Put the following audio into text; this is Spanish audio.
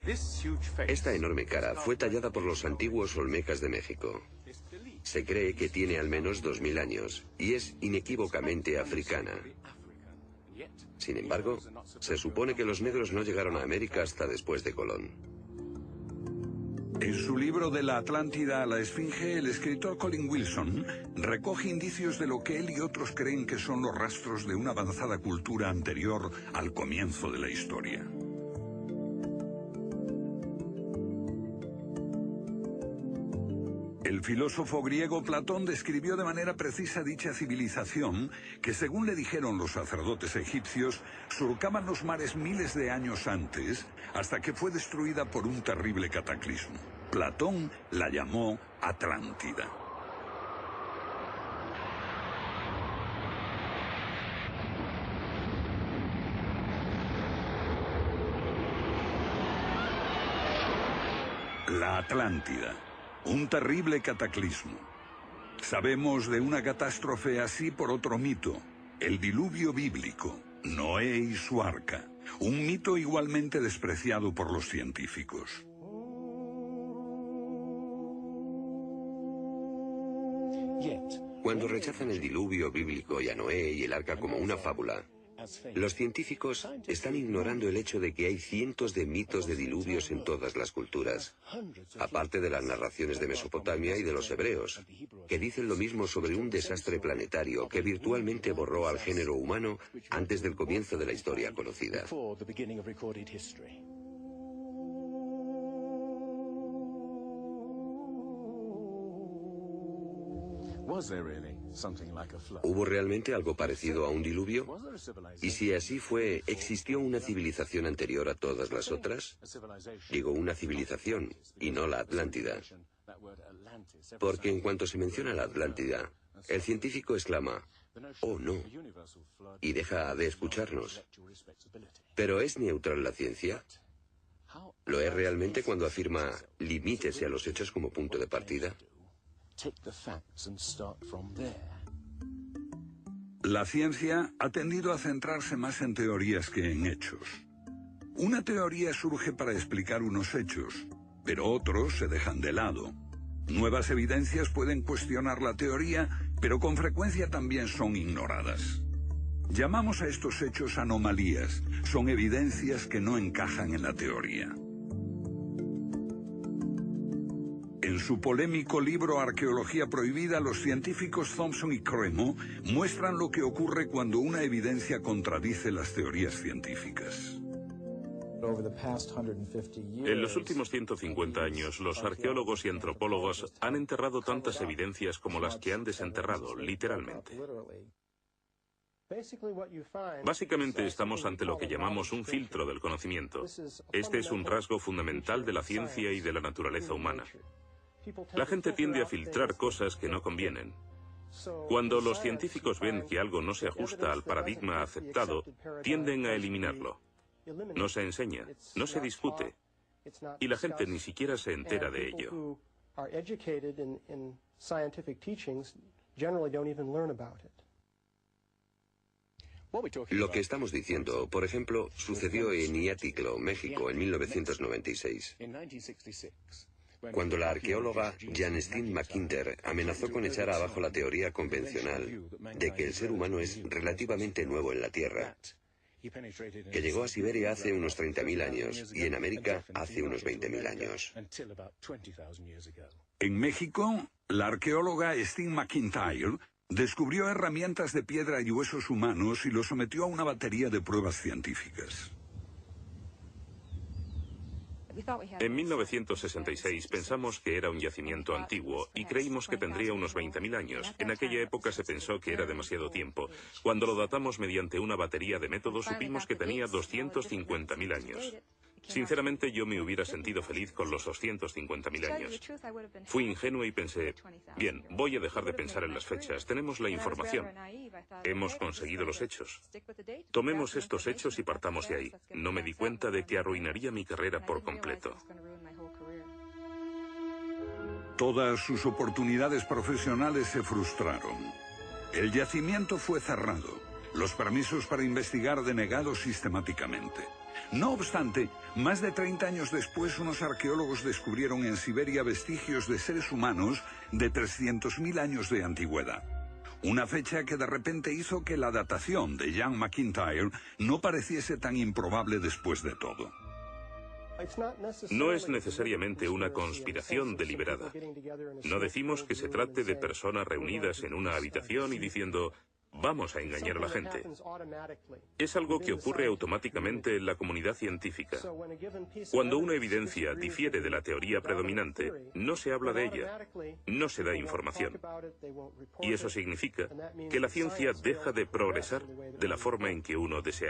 Esta enorme cara fue tallada por los antiguos olmecas de México. Se cree que tiene al menos 2000 años y es inequívocamente africana. Sin embargo, se supone que los negros no llegaron a América hasta después de Colón. En su libro De la Atlántida a la Esfinge, el escritor Colin Wilson recoge indicios de lo que él y otros creen que son los rastros de una avanzada cultura anterior al comienzo de la historia. El filósofo griego Platón describió de manera precisa dicha civilización que, según le dijeron los sacerdotes egipcios, surcaban los mares miles de años antes, hasta que fue destruida por un terrible cataclismo. Platón la llamó Atlántida. La Atlántida. Un terrible cataclismo. Sabemos de una catástrofe así por otro mito, el diluvio bíblico, Noé y su arca, un mito igualmente despreciado por los científicos. Cuando rechazan el diluvio bíblico y a Noé y el arca como una fábula, los científicos están ignorando el hecho de que hay cientos de mitos de diluvios en todas las culturas, aparte de las narraciones de Mesopotamia y de los hebreos, que dicen lo mismo sobre un desastre planetario que virtualmente borró al género humano antes del comienzo de la historia conocida. ¿Hubo realmente algo parecido a un diluvio? Y si así fue, ¿existió una civilización anterior a todas las otras? Digo una civilización, y no la Atlántida. Porque en cuanto se menciona la Atlántida, el científico exclama, «Oh, no», y deja de escucharnos. ¿Pero es neutral la ciencia? ¿Lo es realmente cuando afirma «limítese a los hechos como punto de partida»? La ciencia ha tendido a centrarse más en teorías que en hechos. Una teoría surge para explicar unos hechos, pero otros se dejan de lado. Nuevas evidencias pueden cuestionar la teoría, pero con frecuencia también son ignoradas. Llamamos a estos hechos anomalías, son evidencias que no encajan en la teoría. En su polémico libro Arqueología Prohibida, los científicos Thompson y Cremo muestran lo que ocurre cuando una evidencia contradice las teorías científicas. En los últimos 150 años, los arqueólogos y antropólogos han enterrado tantas evidencias como las que han desenterrado, literalmente. Básicamente estamos ante lo que llamamos un filtro del conocimiento. Este es un rasgo fundamental de la ciencia y de la naturaleza humana. La gente tiende a filtrar cosas que no convienen. Cuando los científicos ven que algo no se ajusta al paradigma aceptado, tienden a eliminarlo. No se enseña, no se discute, y la gente ni siquiera se entera de ello. Lo que estamos diciendo, por ejemplo, sucedió en Iatitlan, México, en 1996. Cuando la arqueóloga Janestine Mackinder amenazó con echar abajo la teoría convencional de que el ser humano es relativamente nuevo en la Tierra, que llegó a Siberia hace unos 30.000 años y en América hace unos 20.000 años. En México, la arqueóloga Stine McIntyre descubrió herramientas de piedra y huesos humanos y los sometió a una batería de pruebas científicas. En 1966 pensamos que era un yacimiento antiguo y creímos que tendría unos 20.000 años. En aquella época se pensó que era demasiado tiempo. Cuando lo datamos mediante una batería de método supimos que tenía 250.000 años. Sinceramente yo me hubiera sentido feliz con los 250.000 años. Fui ingenuo y pensé, bien, voy a dejar de pensar en las fechas, tenemos la información. Hemos conseguido los hechos. Tomemos estos hechos y partamos de ahí. No me di cuenta de que arruinaría mi carrera por completo. Todas sus oportunidades profesionales se frustraron. El yacimiento fue cerrado. los permisos para investigar denegados sistemáticamente. No obstante, más de 30 años después, unos arqueólogos descubrieron en Siberia vestigios de seres humanos de 300.000 años de antigüedad. Una fecha que de repente hizo que la datación de Ian McIntyre no pareciese tan improbable después de todo. No es necesariamente una conspiración deliberada. No decimos que se trate de personas reunidas en una habitación y diciendo, vamos a engañar a la gente. Es algo que ocurre automáticamente en la comunidad científica. Cuando una evidencia difiere de la teoría predominante, no se habla de ella, no se da información. Y eso significa que la ciencia deja de progresar de la forma en que uno desea.